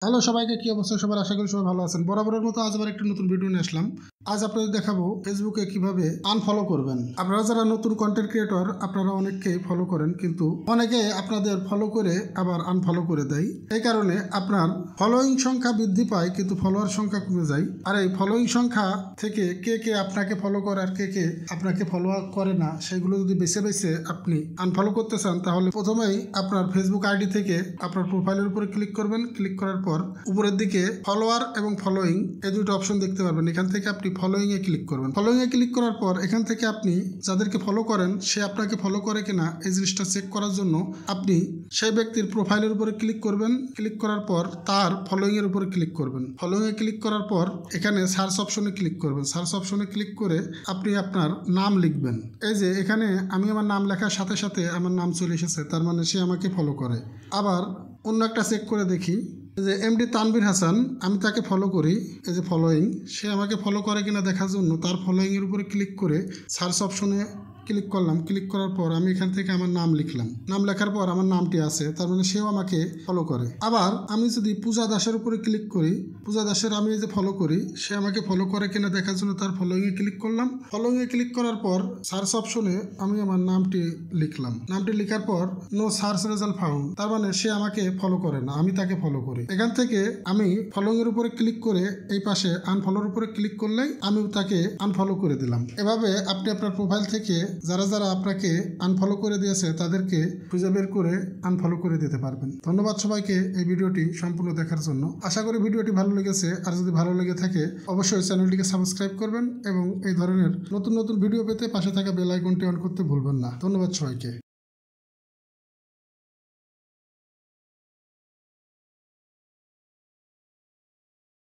Hello সবাইকে, কি অবস্থা সবার? আশা করি সবাই ভালো আছেন। বরাবরের মতো আজ আবার একটা নতুন ভিডিও নিয়ে আসলাম। আজ আপনাদের দেখাবো ফেসবুকে কিভাবে আনফলো করবেন। আপনারা যারা নতুন কন্টেন্ট ক্রিয়েটর, আপনারা অনেককেই ফলো করেন, কিন্তু অনেকে আপনাদের ফলো করে আবার আনফলো করে দেয়। এই কারণে আপনার ফলোয়িং সংখ্যা বৃদ্ধি পায় কিন্তু ফলোয়ার সংখ্যা কমে যায়। আর এই ফলোয়িং সংখ্যা থেকে কে কে আপনাকে ফলো করে আর কে কে আপনাকে ফলো করে না, সেগুলো যদি বেছে বেছে আপনি আনফলো করতে চান, তাহলে প্রথমেই আপনার ফেসবুক আইডি থেকে আপনার প্রোফাইলের উপরে ক্লিক করবেন। ক্লিক করার পর উপরের দিকে ফলোয়ার এবং ফলোয়িং এই দুটো অপশন দেখতে পারবেন। এখান থেকে আপনি ফলোয়িং এ ক্লিক করবেন। ফলোয়িং এ ক্লিক করার পর এখান থেকে আপনি যাদেরকে ফলো করেন সে আপনাকে ফলো করে কিনা এই জিনিসটা চেক করার জন্য আপনি সেই ব্যক্তির প্রোফাইলের উপরে ক্লিক করবেন। ক্লিক করার পর তার ফলোয়িং এর উপরে ক্লিক করবেন। ফলোয়িং এ ক্লিক করার পর এখানে সার্চ অপশনে ক্লিক করবেন। সার্চ অপশনে ক্লিক করে আপনি আপনার নাম লিখবেন। এই যে এখানে আমি আমার নাম লেখার সাথে সাথে আমার নাম চলে এসেছে, তার মানে সে আমাকে ফলো করে। আবার অন্য একটা চেক করে দেখি, যে এমডি তানভীর হাসান, আমি তাকে ফলো করি। এই যে ফলোয়িং, সে আমাকে ফলো করে কিনা দেখার জন্য তার ফলোয়িং এর উপরে ক্লিক করে সার্চ অপশনে ক্লিক করলাম। ক্লিক করার পর আমি এখান থেকে আমার নাম লিখলাম। নাম লেখার পর আমার নামটি আছে, তার মানে সেও আমাকে ফলো করে। আবার আমি যদি পূজা দাসের উপরে ক্লিক করি, পূজা দাসের আমি যে ফলো করি সে আমাকে ফলো করে কিনা দেখার জন্য তার ফলোয়িং এ ক্লিক করলাম। ফলোয়িং এ ক্লিক করার পর সার্চ অপশনে আমি আমার নামটি লিখলাম। নামটি লেখার পর নো সার্চ রেজাল্ট ফাউন্ড, তার মানে সে আমাকে ফলো করে না, আমি তাকে ফলো করি। এখান থেকে আমি ফলোয়িং এর উপরে ক্লিক করে এই পাশে আনফলোর উপরে ক্লিক করলেই আমি তাকে আনফলো করে দিলাম। এভাবে আপনি আপনার প্রোফাইল থেকে যারা যারা আপনাকে আনফলো করে দিয়েছে তাদেরকে খুঁজে বের করে আনফলো করে দিতে পারবেন। ধন্যবাদ সবাইকে এই ভিডিওটি সম্পূর্ণ দেখার জন্য। আশা করি ভিডিওটি ভালো লেগেছে। আর যদি ভালো লেগে থাকে অবশ্যই চ্যানেলটিকে সাবস্ক্রাইব করবেন এবং এই ধরনের নতুন নতুন ভিডিও পেতে পাশে থাকা বেল আইকনটি অন করতে ভুলবেন না। ধন্যবাদ সবাইকে।